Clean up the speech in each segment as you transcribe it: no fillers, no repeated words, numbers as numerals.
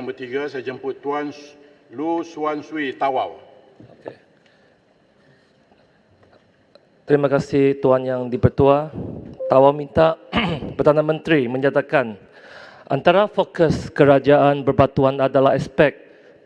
nombor 3, saya jemput Tuan Lu Suan Sui Tawau. Okay. Terima kasih Tuan Yang di-Pertua. Tawau minta Perdana Menteri menyatakan antara fokus kerajaan berbatuan adalah aspek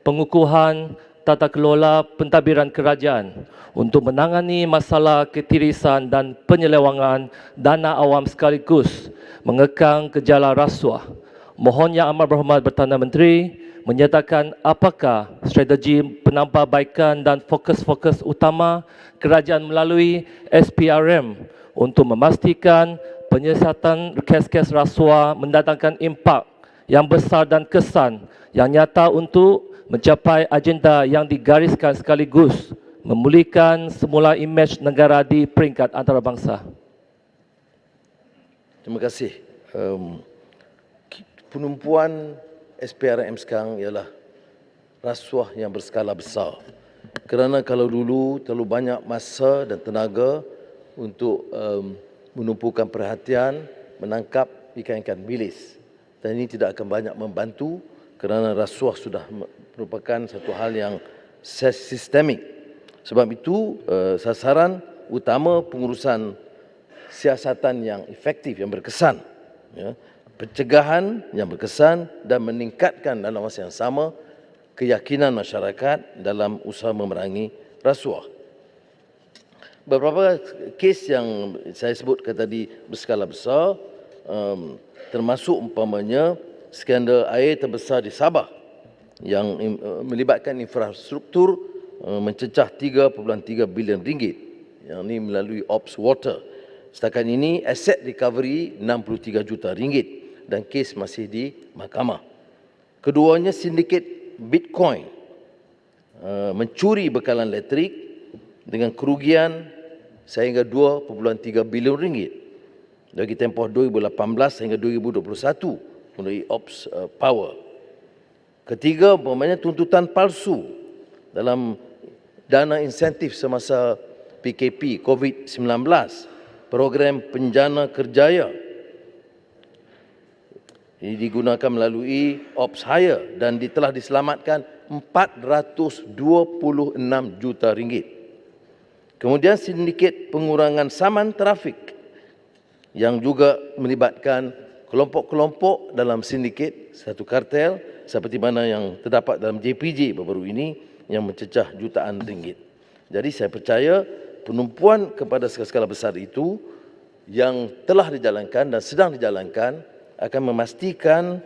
pengukuhan tata kelola pentadbiran kerajaan untuk menangani masalah ketirisan dan penyelewangan dana awam sekaligus mengekang gejala rasuah. Mohon Yang Amat Berhormat Perdana Menteri menyatakan apakah strategi penambahbaikan dan fokus-fokus utama kerajaan melalui SPRM untuk memastikan penyiasatan kes-kes rasuah mendatangkan impak yang besar dan kesan yang nyata untuk mencapai agenda yang digariskan sekaligus memulihkan semula imej negara di peringkat antarabangsa. Terima kasih. Penumpuan SPRM sekarang ialah rasuah yang berskala besar. Kerana kalau dulu terlalu banyak masa dan tenaga untuk menumpukan perhatian, menangkap ikan-ikan bilis. Dan ini tidak akan banyak membantu kerana rasuah sudah merupakan satu hal yang sistemik. Sebab itu sasaran utama pengurusan siasatan yang efektif, yang berkesan, ya, pencegahan yang berkesan dan meningkatkan dalam masa yang sama keyakinan masyarakat dalam usaha memerangi rasuah. Beberapa kes yang saya sebutkan tadi berskala besar, termasuk umpamanya skandal air terbesar di Sabah yang melibatkan infrastruktur mencecah 3.3 bilion ringgit, yang ini melalui Ops Water. Setakat ini aset recovery 63 juta ringgit dan kes masih di mahkamah. Keduanya sindiket Bitcoin mencuri bekalan elektrik dengan kerugian sehingga 2.3 bilion ringgit bagi tempoh 2018 hingga 2021 melalui Ops Power. Ketiga, umpamanya tuntutan palsu dalam dana insentif semasa PKP COVID-19, program Penjana Kerjaya. Ini digunakan melalui Ops Hire dan telah diselamatkan 426 juta ringgit. Kemudian sindiket pengurangan saman trafik yang juga melibatkan kelompok-kelompok dalam sindiket satu kartel seperti mana yang terdapat dalam JPJ baru-baru ini yang mencecah jutaan ringgit. Jadi saya percaya penumpuan kepada skala besar itu yang telah dijalankan dan sedang dijalankan akan memastikan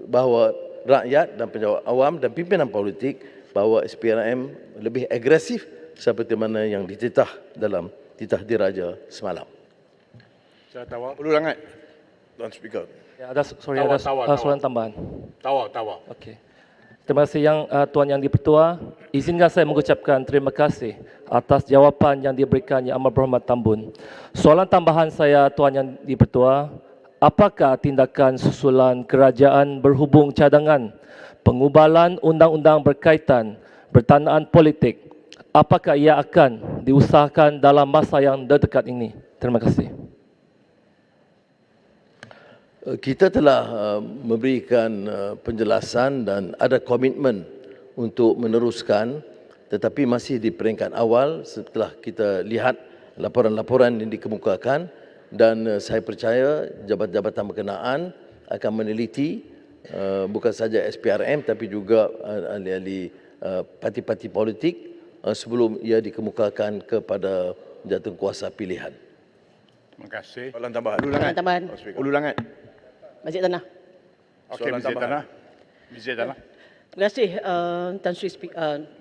bahawa rakyat dan pejabat awam dan pimpinan politik bahawa SPRM lebih agresif seperti mana yang dititah dalam titah diraja semalam. Saya tahu. Ulangan, Tuan Speaker. Ya, ada soalan tambahan. Tawa. Okey. Terima kasih Tuan Yang di-Pertua. Izinkan saya mengucapkan terima kasih atas jawapan yang diberikan Yang Amat Berhormat Tambun. Soalan tambahan saya Tuan Yang di-Pertua, apakah tindakan susulan kerajaan berhubung cadangan pengubalan undang-undang berkaitan bertanaan politik, apakah ia akan diusahakan dalam masa yang terdekat ini? Terima kasih. Kita telah memberikan penjelasan dan ada komitmen untuk meneruskan, tetapi masih di peringkat awal setelah kita lihat laporan-laporan yang dikemukakan, dan saya percaya jabatan-jabatan berkenaan akan meneliti bukan saja SPRM tapi juga ahli-ahli parti-parti politik sebelum ia dikemukakan kepada jawatankuasa pilihan. Terima kasih. Soalan tambahan. Ulangan. Masjid Tanah. Okey, Masjid Tanah. Terima kasih Tan Sri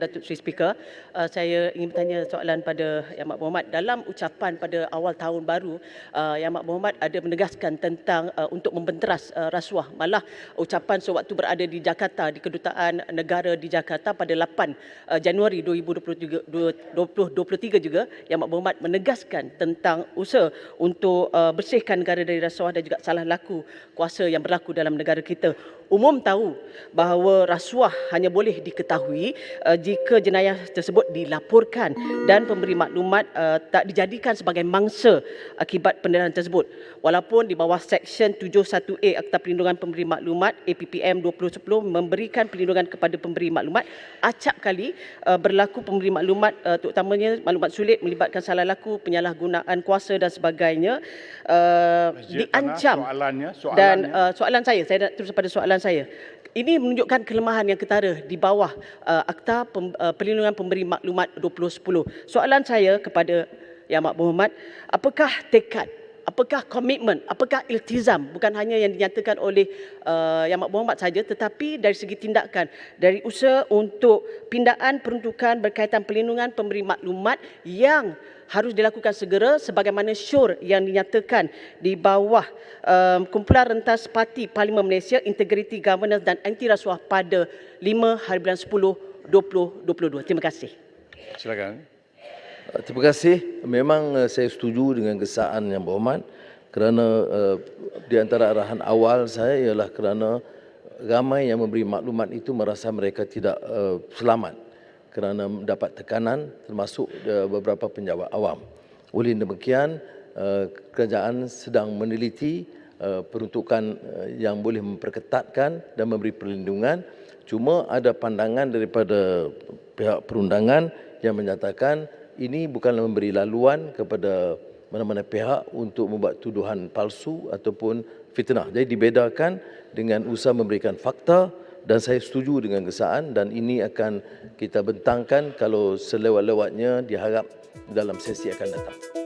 Datuk Sri Speaker. Saya ingin bertanya soalan pada Yang Amat Berhormat. Dalam ucapan pada awal tahun baru, Yang Amat Berhormat ada menegaskan tentang untuk membenteras rasuah. Malah ucapan sewaktu berada di Jakarta, di Kedutaan Negara di Jakarta pada 8 Januari 2023 juga, Yang Amat Berhormat menegaskan tentang usaha untuk bersihkan negara dari rasuah dan juga salah laku kuasa yang berlaku dalam negara kita. Umum tahu bahawa rasuah rasuah hanya boleh diketahui jika jenayah tersebut dilaporkan dan pemberi maklumat tak dijadikan sebagai mangsa akibat pendedahan tersebut. Walaupun di bawah Seksyen 71A Akta Perlindungan Pemberi Maklumat APPM 2010 memberikan perlindungan kepada pemberi maklumat, acap kali berlaku pemberi maklumat terutamanya maklumat sulit melibatkan salah laku, penyalahgunaan kuasa dan sebagainya diancam. Dan soalan saya nak terus pada soalan saya. Ini menunjukkan kelemahan yang ketara di bawah Akta Perlindungan Pemberi Maklumat 2010. Soalan saya kepada Yang Amat Berhormat, apakah tekad, apakah komitmen, apakah iltizam bukan hanya yang dinyatakan oleh Yang Amat Berhormat saja tetapi dari segi tindakan, dari usaha untuk pindaan peruntukan berkaitan perlindungan pemberi maklumat yang harus dilakukan segera sebagaimana syur yang dinyatakan di bawah Kumpulan Rentas Parti Parlimen Malaysia Integrity Governance dan Anti Rasuah pada 5 hari bulan 10 2022. Terima kasih. Silakan. Terima kasih. Memang saya setuju dengan gesaan Yang Berhormat kerana di antara arahan awal saya ialah kerana ramai yang memberi maklumat itu merasa mereka tidak selamat kerana mendapat tekanan termasuk beberapa penjawat awam. Oleh demikian, kerajaan sedang meneliti peruntukan yang boleh memperketatkan dan memberi perlindungan. Cuma ada pandangan daripada pihak perundangan yang menyatakan ini bukanlah memberi laluan kepada mana-mana pihak untuk membuat tuduhan palsu ataupun fitnah. Jadi dibedakan dengan usaha memberikan fakta dan saya setuju dengan gesaan dan ini akan kita bentangkan kalau selewat-lewatnya diharap dalam sesi akan datang.